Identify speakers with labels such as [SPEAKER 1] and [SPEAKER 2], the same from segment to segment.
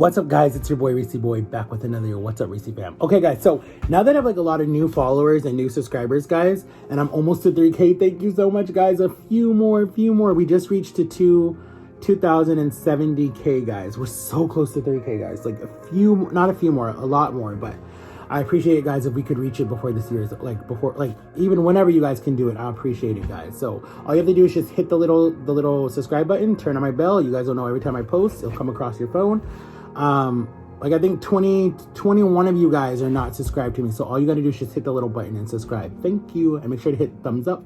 [SPEAKER 1] What's up, guys? It's your boy Reesie Boy back with another What's Up, Reesie fam. Okay, guys, so now that I have like a lot of new followers and new subscribers, guys, and I'm almost to 3K, thank you so much, guys. A few more. We just reached to 2,070K, guys. We're so close to 3K, guys. Like not a few more, a lot more, but I appreciate it, guys, if we could reach it before this year's, even whenever you guys can do it, I appreciate it, guys. So all you have to do is just hit the little subscribe button, turn on my bell. You guys will know every time I post, it'll come across your phone. I think 21 of you guys are not subscribed to me. So all you got to do is just hit the little button and subscribe. Thank you. And make sure to hit thumbs up.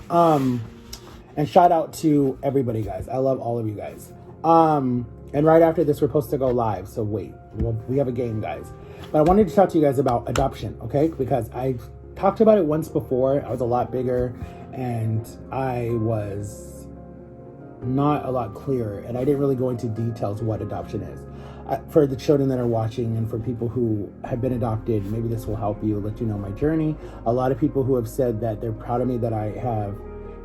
[SPEAKER 1] And shout out to everybody, guys. I love all of you guys. And right after this, we're supposed to go live. So wait, we have a game, guys. But I wanted to talk to you guys about adoption, okay? Because I've talked about it once before. I was a lot bigger and I was not a lot clearer. And I didn't really go into details what adoption is. For the children that are watching and for people who have been adopted, maybe this will help you, let you know my journey. A lot of people who have said that they're proud of me that I have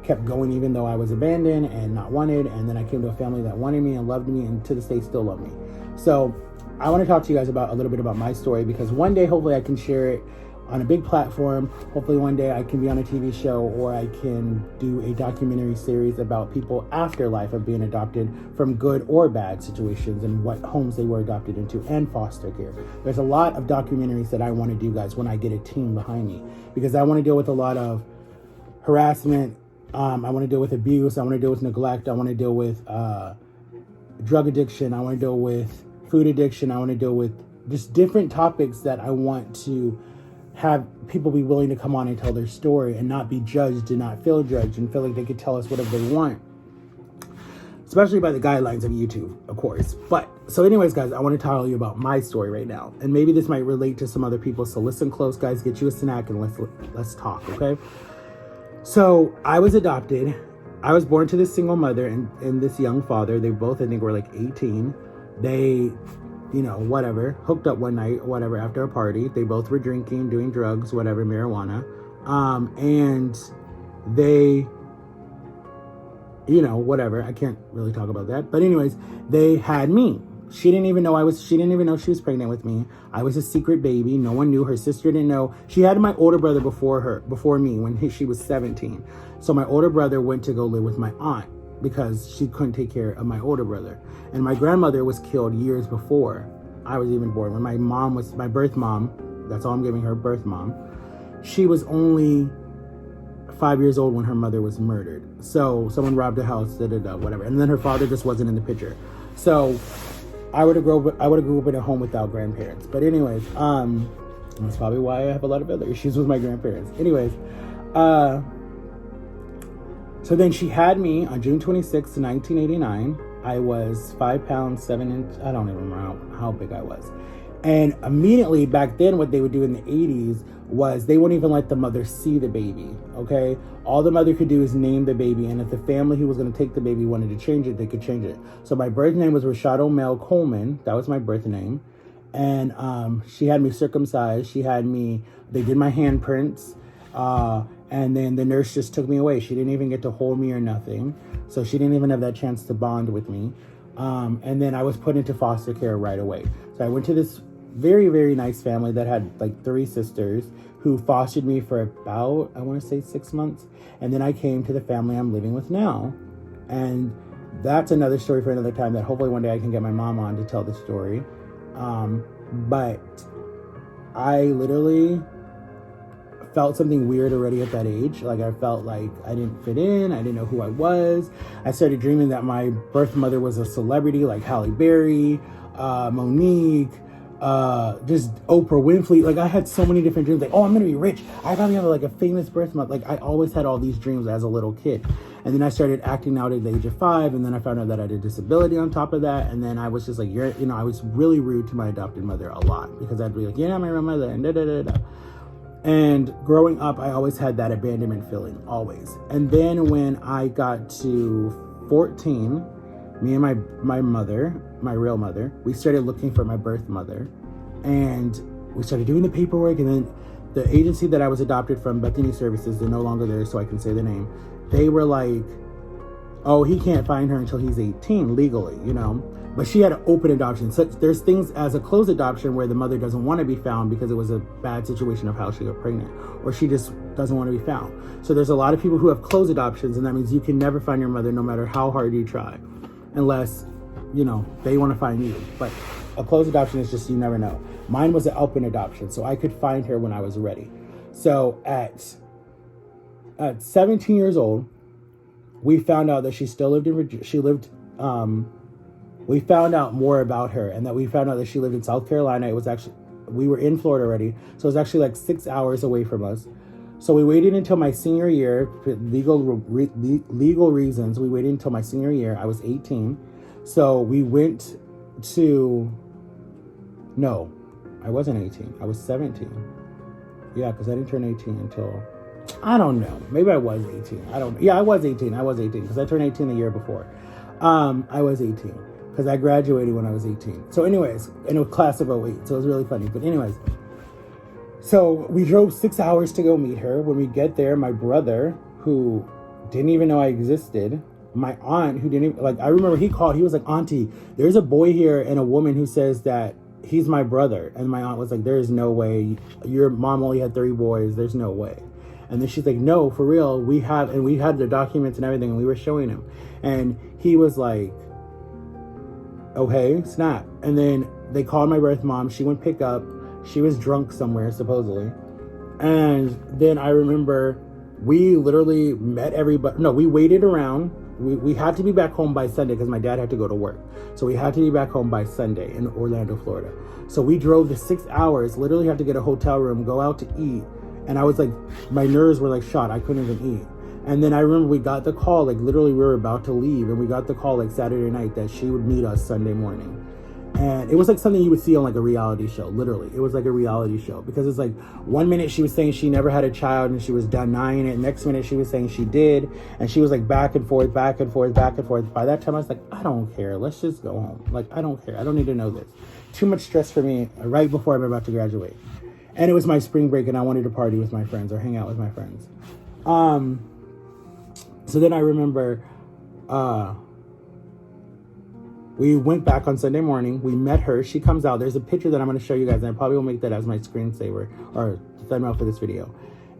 [SPEAKER 1] kept going even though I was abandoned and not wanted, and then I came to a family that wanted me and loved me and to this day still love me. So I want to talk to you guys about a little bit about my story, because one day hopefully I can share it on a big platform. Hopefully one day I can be on a TV show, or I can do a documentary series about people afterlife of being adopted from good or bad situations and what homes they were adopted into, and foster care. There's a lot of documentaries that I want to do, guys, when I get a team behind me, because I want to deal with a lot of harassment. I want to deal with abuse. I want to deal with neglect. I want to deal with drug addiction. I want to deal with food addiction. I want to deal with just different topics that I want to have people be willing to come on and tell their story and not be judged and not feel judged and feel like they could tell us whatever they want, especially by the guidelines of YouTube, of course. But so anyways, guys, I want to tell you about my story right now, and maybe this might relate to some other people, so listen close, guys. Get you a snack and let's talk, okay? So I was adopted. I was born to this single mother and this young father. They both, I think, were like 18. They, whatever, hooked up one night, whatever, after a party. They both were drinking, doing drugs, whatever, marijuana. And they, whatever. I can't really talk about that. But anyways, they had me. She didn't even know she was pregnant with me. I was a secret baby. No one knew. Her sister didn't know. She had my older brother before me when she was 17. So my older brother went to go live with my aunt because she couldn't take care of my older brother. And my grandmother was killed years before I was even born. When my mom was my birth mom, that's all I'm giving her, birth mom, she was only 5 years old when her mother was murdered. So someone robbed a house, whatever. And then her father just wasn't in the picture. So I would have grew up in a home without grandparents. But anyways, that's probably why I have a lot of other issues with my grandparents. Anyways, so then she had me on June 26th, 1989. I was 5 pounds, 7 inches. I don't even remember how big I was. And immediately back then, what they would do in the 80s was they wouldn't even let the mother see the baby, okay? All the mother could do is name the baby, and if the family who was going to take the baby wanted to change it, they could change it. So my birth name was Rashado Mel Coleman. That was my birth name. And she had me circumcised. They did my handprints. And then the nurse just took me away. She didn't even get to hold me or nothing. So she didn't even have that chance to bond with me. And then I was put into foster care right away. So I went to this very, very nice family that had like 3 sisters who fostered me for about, I want to say 6 months. And then I came to the family I'm living with now. And that's another story for another time that hopefully one day I can get my mom on to tell the story. But I literally felt something weird already at that age. Like I felt like I didn't fit in. I didn't know who I was. I started dreaming that my birth mother was a celebrity like Halle Berry, Monique, just Oprah Winfrey. Like I had so many different dreams. Like, oh, I'm gonna be rich. I probably have like a famous birth mother. Like I always had all these dreams as a little kid. And then I started acting out at the age of 5. And then I found out that I had a disability on top of that. And then I was just like, I was really rude to my adopted mother a lot, because I'd be like, my real mother, and da-da-da-da. And growing up, I always had that abandonment feeling, always. And then when I got to 14, me and my mother, my real mother, we started looking for my birth mother. And we started doing the paperwork. And then the agency that I was adopted from, Bethany Services, they're no longer there, so I can say the name. They were like, oh, he can't find her until he's 18 legally, you know. But she had an open adoption. So there's things as a closed adoption where the mother doesn't want to be found because it was a bad situation of how she got pregnant, or she just doesn't want to be found. So there's a lot of people who have closed adoptions, and that means you can never find your mother no matter how hard you try, unless, you know, they want to find you. But a closed adoption is just, you never know. Mine was an open adoption, so I could find her when I was ready. So at 17 years old, we found out that she still lived in Virginia. We found out more about her, and that we found out that she lived in South Carolina. It was actually, we were in Florida already, so it was actually like 6 hours away from us. So we waited until my senior year for legal reasons. We waited until my senior year. I was 18. So we went to, no, I wasn't 18. I was 17. Yeah, because I didn't turn 18 until, I don't know. Maybe I was 18. I was 18. I was 18 because I turned 18 the year before. I was 18 because I graduated when I was 18. So anyways, in a class of 08. So it was really funny. But anyways, so we drove 6 hours to go meet her. When we get there, my brother, who didn't even know I existed, my aunt, who didn't even, like, I remember he called, he was like, Auntie, there's a boy here and a woman who says that he's my brother. And my aunt was like, there is no way. Your mom only had 3 boys. There's no way. And then she's like, no, for real. We had the documents and everything, and we were showing him. And he was like, okay, snap. And then they called my birth mom. She went pick up. She was drunk somewhere, supposedly. And then I remember we literally met everybody. No, we waited around. We had to be back home by Sunday because my dad had to go to work. So we had to be back home by Sunday in Orlando, Florida. So we drove the 6 hours, literally had to get a hotel room, go out to eat. And I was like, my nerves were like shot. I couldn't even eat. And then I remember we got the call, like literally we were about to leave, and we got the call like Saturday night that she would meet us Sunday morning. And it was like something you would see on like a reality show. Literally, it was like a reality show, because it's like 1 minute she was saying she never had a child and she was denying it. Next minute she was saying she did, and she was like back and forth, back and forth, back and forth. By that time I was like, I don't care. Let's just go home. Like, I don't care. I don't need to know this. Too much stress for me right before I'm about to graduate. And it was my spring break, and I wanted to party with my friends or hang out with my friends. So then I remember we went back on Sunday morning. We met her. She comes out. There's a picture that I'm going to show you guys, and I probably will make that as my screensaver or thumbnail for this video.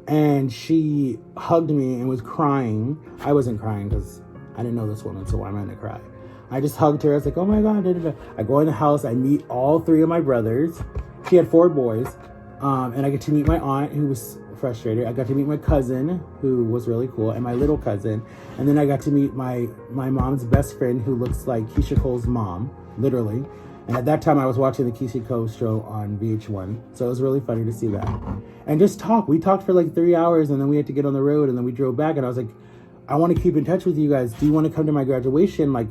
[SPEAKER 1] And she hugged me and was crying. I wasn't crying because I didn't know this woman, so why am I going to cry? I just hugged her. I was like, oh my God. Da, da, da. I go in the house. I meet all 3 of my brothers. She had 4 boys. And I get to meet my aunt, who was frustrated. I got to meet my cousin, who was really cool, and my little cousin. And then I got to meet my mom's best friend, who looks like Keisha Cole's mom, literally. And at that time, I was watching the Keisha Cole show on VH1. So it was really funny to see that. And just talk. We talked for like 3 hours, and then we had to get on the road, and then we drove back. And I was like, I want to keep in touch with you guys. Do you want to come to my graduation, like,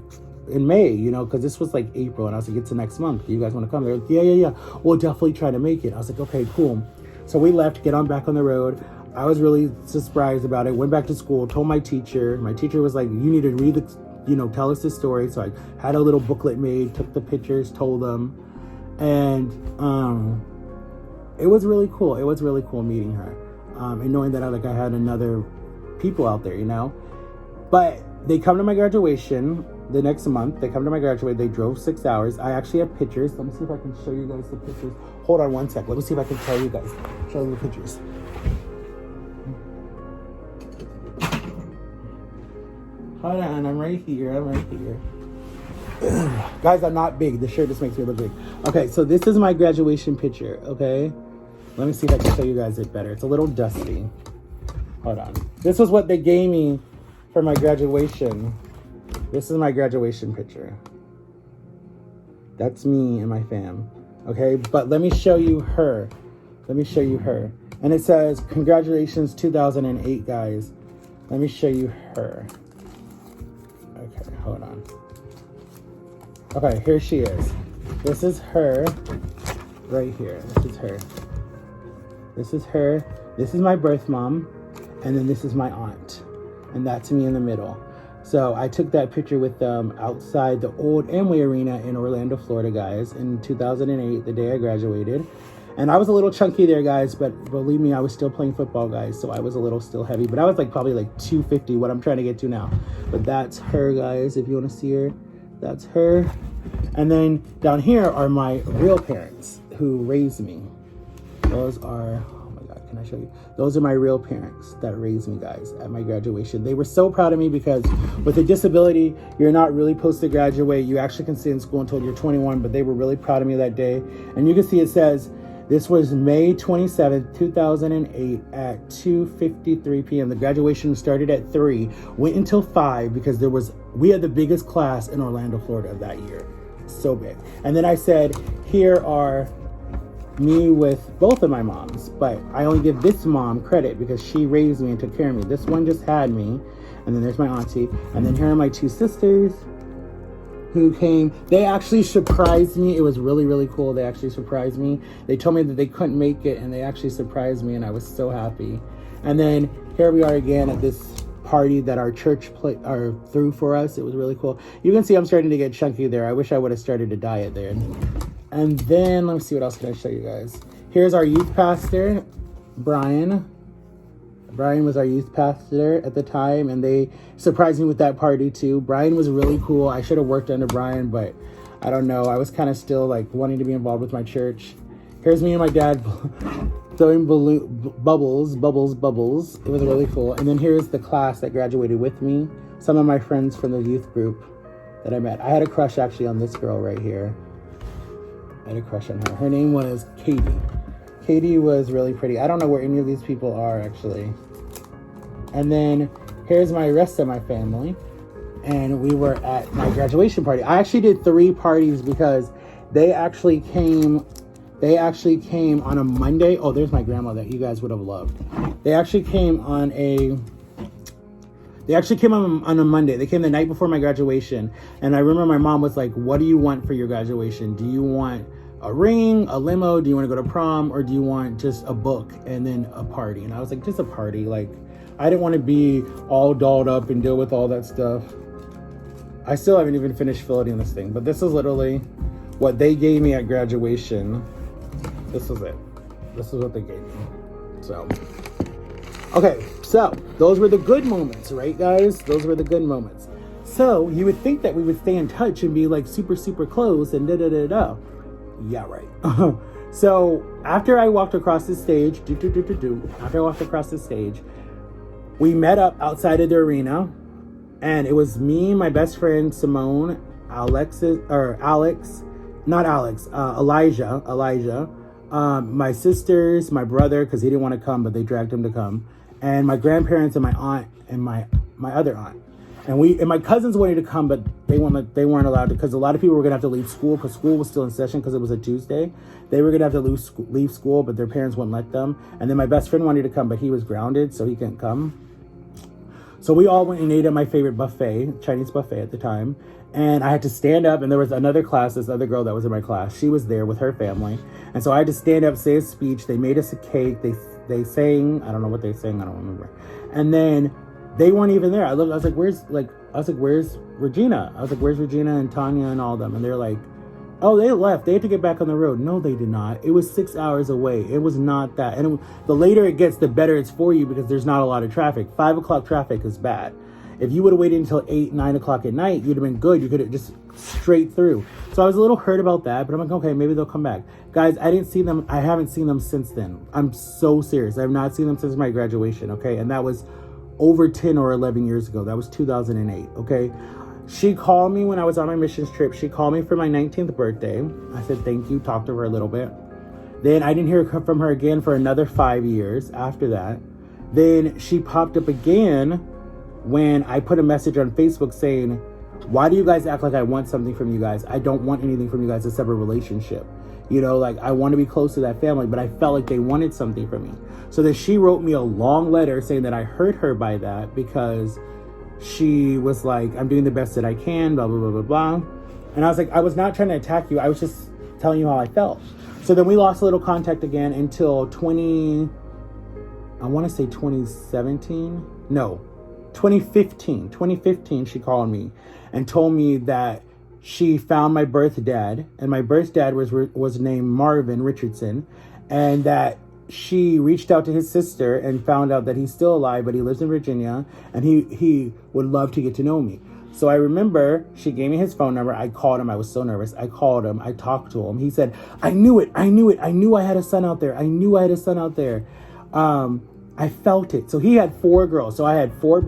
[SPEAKER 1] in May, you know, because this was like April, and I was like, it's the next month. Do you guys want to come? They're like, yeah. We'll definitely try to make it. I was like, okay, cool. So we left, get on back on the road. I was really surprised about it. Went back to school, told my teacher. My teacher was like, you need to read the, you know, tell us the story. So I had a little booklet made, took the pictures, told them. And it was really cool. It was really cool meeting her. And knowing that I had another people out there, you know. But they come to my graduation the next month. They come to my graduation. They drove 6 hours. I actually have pictures. Let me see if I can show you guys the pictures. Hold on one sec. Let me see if I can tell you guys. Show you the pictures. Hold on. I'm right here. Guys, I'm not big. The shirt just makes me look big. Okay, so this is my graduation picture, okay? Let me see if I can show you guys it better. It's a little dusty. Hold on. This was what they gave me for my graduation. This is my graduation picture. That's me and my fam. Okay, but let me show you her. And it says, congratulations 2008, guys. Let me show you her. Okay, hold on. Okay, here she is. This is her right here. This is her. This is my birth mom. And then this is my aunt. And that's me in the middle. So I took that picture with them outside the old Amway Arena in Orlando, Florida, guys, in 2008, the day I graduated. And I was a little chunky there, guys, but believe me, I was still playing football, guys, so I was a little still heavy. But I was like probably like 250, what I'm trying to get to now. But that's her, guys, if you want to see her. That's her. And then down here are my real parents who raised me. Those are, oh my God, can I show you? Those are my real parents that raised me, guys, at my graduation. They were so proud of me because with a disability, you're not really supposed to graduate. You actually can stay in school until you're 21, but they were really proud of me that day. And you can see it says, this was May 27th, 2008 at 2:53 p.m. The graduation started at 3, went until 5 because we had the biggest class in Orlando, Florida that year. So big. And then I said, here are me with both of my moms, but I only give this mom credit because she raised me and took care of me. This one just had me. And then there's my auntie. And then here are my 2 sisters who came. They actually surprised me. It was really, really cool. They actually surprised me. They told me that they couldn't make it, and they actually surprised me, and I was so happy. And then here we are again at this party that our church threw for us. It was really cool. You can see I'm starting to get chunky there. I wish I would have started a diet there. And then let me see, what else can I show you guys. Here's our youth pastor, Brian. Brian was our youth pastor at the time, and they surprised me with that party too. Brian was really cool. I should have worked under Brian, but I don't know. I was kind of still like wanting to be involved with my church. Here's me and my dad throwing bubbles. It was really cool. And then here's the class that graduated with me. Some of my friends from the youth group that I met. I had a crush actually on this girl right here. I had a crush on her. Her name was Katie. Katie was really pretty. I don't know where any of these people are actually. And then here's my rest of my family. And we were at my graduation party. I actually did 3 parties because they actually came on a Monday. Oh, there's my grandma that you guys would have loved. They actually came on a Monday. They came the night before my graduation. And I remember my mom was like, what do you want for your graduation? Do you want a ring, a limo? Do you want to go to prom? Or do you want just a book and then a party? And I was like, just a party. Like, I didn't want to be all dolled up and deal with all that stuff. I still haven't even finished filling this thing. But this is literally what they gave me at graduation. This was it. This is what they gave me. So, okay. So, those were the good moments, right, guys? Those were the good moments. So, you would think that we would stay in touch and be like super, super close and da-da-da-da. Yeah, right. So, after I walked across the stage, we met up outside of the arena. And it was me, my best friend, Simone, Elijah, my sisters, my brother, because he didn't want to come, but they dragged him to come, and my grandparents and my aunt and my other aunt. And my cousins wanted to come, but they weren't allowed to, because a lot of people were going to have to leave school because school was still in session because it was a Tuesday. They were going to have to leave school, but their parents wouldn't let them. And then my best friend wanted to come, but he was grounded, so he couldn't come. So we all went and ate at my favorite buffet, Chinese buffet at the time. And I had to stand up, and there was another class, this other girl that was in my class. She was there with her family. And so I had to stand up, say a speech. They made us a cake. They sang. I don't know what they sang. I don't remember. And then they weren't even there. I was like, where's Regina? I was like, where's Regina and Tanya and all them? And they're like, oh, they left. They had to get back on the road. No, they did not. It was 6 hours away. It was not that. And the later it gets, the better it's for you because there's not a lot of traffic. 5 o'clock traffic is bad. If you would have waited until 8, 9 o'clock at night, you'd have been good. You could have just straight through. So I was a little hurt about that, but I'm like, okay, maybe they'll come back. Guys, I didn't see them. I haven't seen them since then. I'm so serious. I have not seen them since my graduation, okay? And that was over 10 or 11 years ago. That was 2008, okay? She called me when I was on my missions trip. She called me for my 19th birthday. I said, thank you, talked to her a little bit. Then I didn't hear from her again for another 5 years after that. Then she popped up again when I put a message on Facebook saying, why do you guys act like I want something from you guys? I don't want anything from you guys except a relationship. You know, like I want to be close to that family, but I felt like they wanted something from me. So then she wrote me a long letter saying that I hurt her by that because she was like, I'm doing the best that I can, blah, blah, blah, blah, blah. And I was like, I was not trying to attack you. I was just telling you how I felt. So then we lost a little contact again until 2015, she called me and told me that she found my birth dad, and my birth dad was named Marvin Richardson, and that she reached out to his sister and found out that he's still alive, but he lives in Virginia, and he would love to get to know me. So I remember she gave me his phone number. I called him. I was so nervous. I called him. I talked to him. He said, I knew it. I knew I had a son out there. I felt it. So he had 4 girls. So I had 3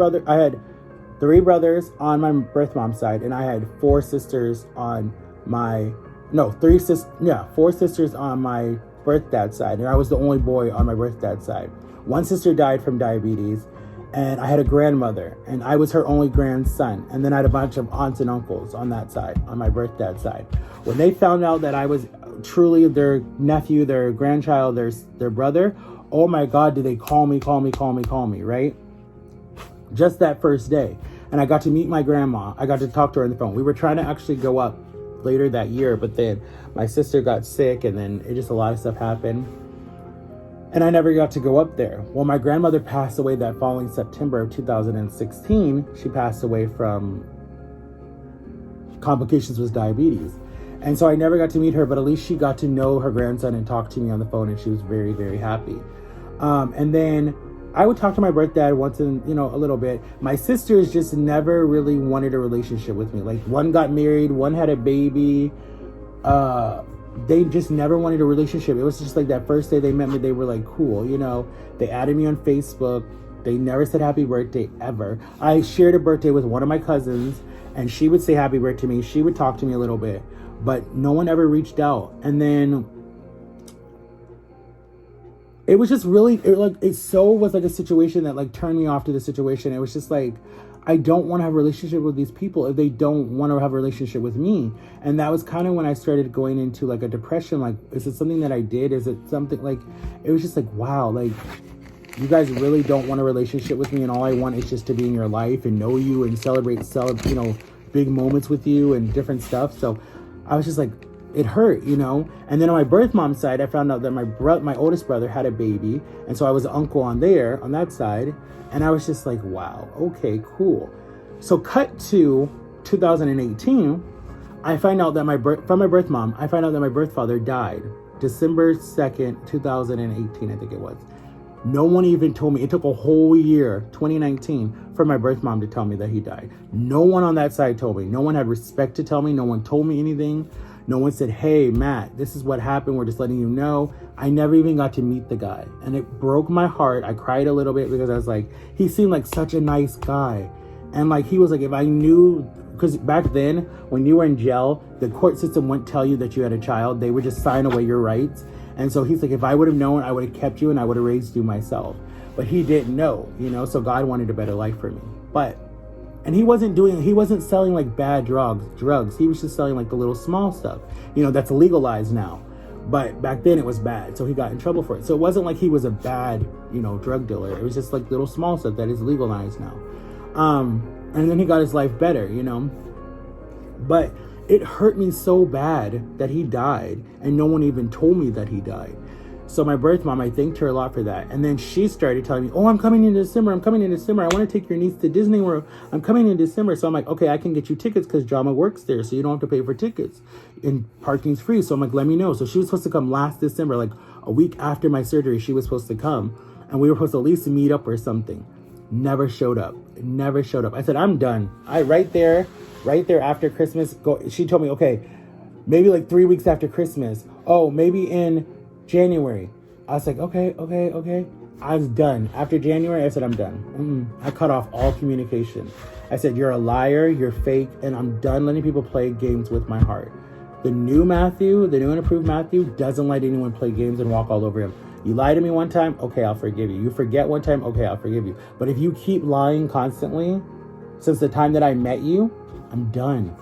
[SPEAKER 1] brothers on my birth mom's side, and I had 4 sisters on my, 4 sisters on my birth dad's side. And I was the only boy on my birth dad's side. 1 sister died from diabetes, and I had a grandmother, and I was her only grandson. And then I had a bunch of aunts and uncles on that side, on my birth dad's side. When they found out that I was truly their nephew, their grandchild, their brother, oh my God, did they call me, right? Just that first day. And I got to meet my grandma. I got to talk to her on the phone. We were trying to actually go up later that year, but then my sister got sick, and then a lot of stuff happened. And I never got to go up there. Well, my grandmother passed away that following September of 2016. She passed away from complications with diabetes. And so I never got to meet her, but at least she got to know her grandson and talk to me on the phone, and she was very, very happy. And then I would talk to my birth dad once in, a little bit. My sisters just never really wanted a relationship with me. Like, one got married, one had a baby. They just never wanted a relationship. It was just like that first day they met me, they were like, cool, They added me on Facebook. They never said happy birthday ever. I shared a birthday with one of my cousins, and she would say happy birthday to me. She would talk to me a little bit, but no one ever reached out. And then it was just really, was like a situation that like turned me off to the situation. It was just like, I don't want to have a relationship with these people if they don't want to have a relationship with me. And that was kind of when I started going into like a depression. Like, is it something that I did? Is it something like, it was just like, wow, like, you guys really don't want a relationship with me, and all I want is just to be in your life and know you and celebrate, big moments with you and different stuff. So I was just like, it hurt, And then on my birth mom's side, I found out that my oldest brother had a baby, and so I was an uncle on that side, and I was just like, wow, okay, cool. So cut to 2018, I find out that from my birth mom, I find out that my birth father died December 2nd, 2018, I think it was. No one even told me. It took a whole year, 2019, for my birth mom to tell me that he died. No one on that side told me. No one had respect to tell me. No one told me anything. No one said, hey, Matt, this is what happened. We're just letting you know. I never even got to meet the guy. And it broke my heart. I cried a little bit because I was like, he seemed like such a nice guy. And like, he was like, if I knew, because back then, when you were in jail, the court system wouldn't tell you that you had a child. They would just sign away your rights. And so he's like, if I would have known, I would have kept you and I would have raised you myself. But he didn't know, so God wanted a better life for me. And he wasn't selling like bad drugs. He was just selling like the little small stuff, that's legalized now. But back then it was bad. So he got in trouble for it. So it wasn't like he was a bad, drug dealer. It was just like little small stuff that is legalized now. And then he got his life better, But it hurt me so bad that he died, and no one even told me that he died. So my birth mom, I thanked her a lot for that. And then she started telling me, oh, I'm coming in December. I want to take your niece to Disney World. I'm coming in December. So I'm like, okay, I can get you tickets because Drama works there. So you don't have to pay for tickets. And parking's free. So I'm like, let me know. So she was supposed to come last December, like a week after my surgery, she was supposed to come. And we were supposed to at least meet up or something. Never showed up. I said, I'm done. Right there after Christmas, she told me, okay, maybe like 3 weeks after Christmas. Oh, maybe in January. I was like, okay. I was done. After January, I said, I'm done. I cut off all communication. I said, you're a liar, you're fake, and I'm done letting people play games with my heart. The new and approved Matthew doesn't let anyone play games and walk all over him. You lie to me one time, okay, I'll forgive you. You forget one time, okay, I'll forgive you. But if you keep lying constantly, since the time that I met you, I'm done.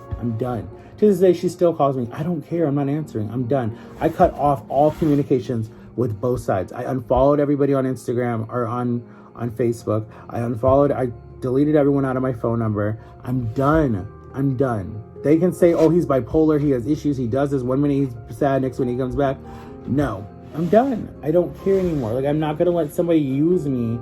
[SPEAKER 1] To this day, she still calls me. I don't care. I'm not answering. I'm done. I cut off all communications with both sides. I unfollowed everybody on Instagram or on Facebook. I deleted everyone out of my phone number. I'm done. They can say, oh, he's bipolar. He has issues. He does this. 1 minute he's sad. Next minute he comes back. No, I'm done. I don't care anymore. Like, I'm not going to let somebody use me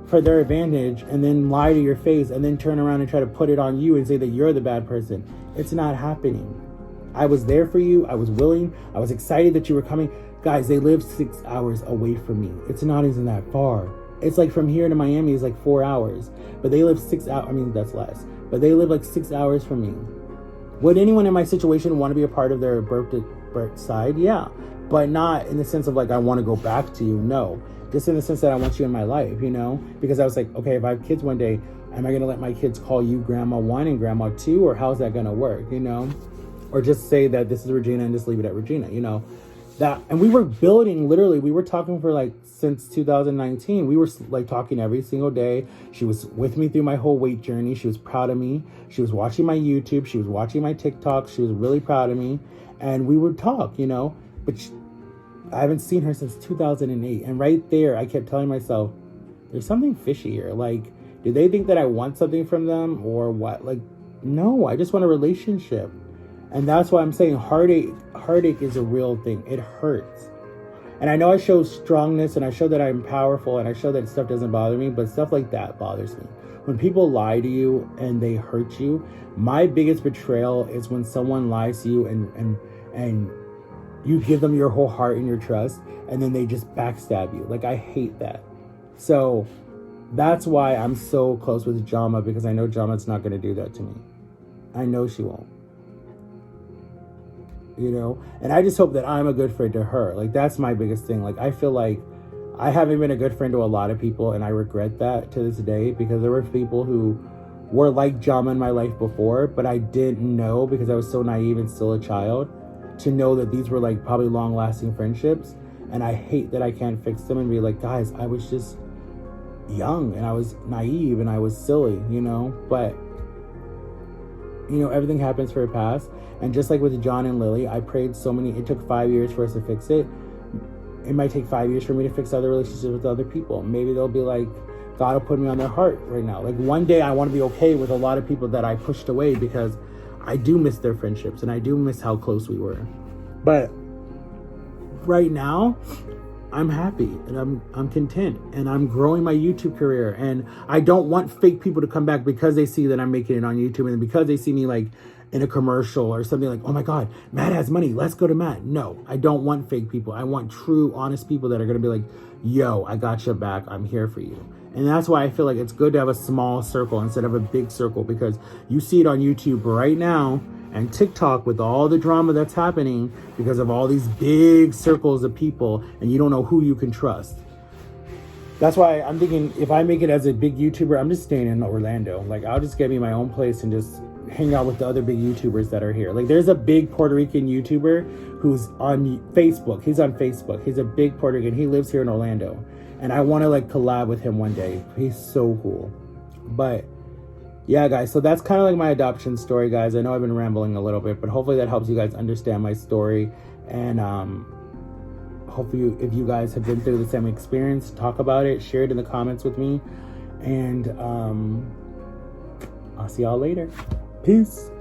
[SPEAKER 1] for their advantage and then lie to your face and then turn around and try to put it on you and say that you're the bad person. It's not happening. I was there for you. I was willing. I was excited that you were coming. Guys, they live 6 hours away from me. It's not even that far. It's like from here to Miami is like 4 hours. But they live 6 hours. I mean, that's less. But they live like 6 hours from me. Would anyone in my situation want to be a part of their birth side? Yeah. But not in the sense of like, I want to go back to you. No. Just in the sense that I want you in my life, you know? Because I was like, okay, if I have kids one day, am I going to let my kids call you Grandma 1 and Grandma 2? Or how's that going to work, you know? Or just say that this is Regina and just leave it at Regina, you know? That, and we were building, literally, we were talking for like, since 2019, we were like talking every single day. She was with me through my whole weight journey. She was proud of me. She was watching my YouTube. She was watching my TikTok. She was really proud of me. And we would talk, you know, but I haven't seen her since 2008. And right there, I kept telling myself, there's something fishy here. Like, do they think that I want something from them or what? Like, no, I just want a relationship. And that's why I'm saying heartache is a real thing. It hurts. And I know I show strongness and I show that I'm powerful and I show that stuff doesn't bother me, but stuff like that bothers me. When people lie to you and they hurt you, my biggest betrayal is when someone lies to you and you give them your whole heart and your trust and then they just backstab you. Like, I hate that. So that's why I'm so close with Jama, because I know Jama's not going to do that to me. I know she won't. You know, and I just hope that I'm a good friend to her. Like, that's my biggest thing. Like, I feel like I haven't been a good friend to a lot of people, and I regret that to this day, because there were people who were like Jama in my life before, but I didn't know because I was so naive and still a child to know that these were like probably long-lasting friendships. And I hate that I can't fix them and be like, guys, I was just young and I was naive and I was silly, you know. But you know, everything happens for a past. And just like with John and Lily, I prayed so many, it took 5 years for us to fix it. It might take 5 years for me to fix other relationships with other people. Maybe they'll be like, God will put me on their heart right now. Like, one day I want to be okay with a lot of people that I pushed away, because I do miss their friendships and I do miss how close we were. But right now, I'm happy and I'm content and I'm growing my YouTube career, and I don't want fake people to come back because they see that I'm making it on YouTube and because they see me like in a commercial or something like, oh my God, Matt has money, let's go to Matt. No, I don't want fake people. I want true, honest people that are going to be like, yo, I got your back. I'm here for you. And that's why I feel like it's good to have a small circle instead of a big circle, because you see it on YouTube right now and TikTok with all the drama that's happening because of all these big circles of people, and you don't know who you can trust. That's why I'm thinking, if I make it as a big YouTuber, I'm just staying in Orlando. Like, I'll just get me my own place and just hang out with the other big YouTubers that are here. Like, there's a big Puerto Rican YouTuber who's on Facebook. He's on Facebook. He's a big Puerto Rican. He lives here in Orlando. And I want to like collab with him one day. He's so cool. But yeah, guys, so that's kind of like my adoption story, guys. I know I've been rambling a little bit, but hopefully that helps you guys understand my story. And hopefully if you guys have been through the same experience, talk about it, share it in the comments with me. And I'll see y'all later. Peace.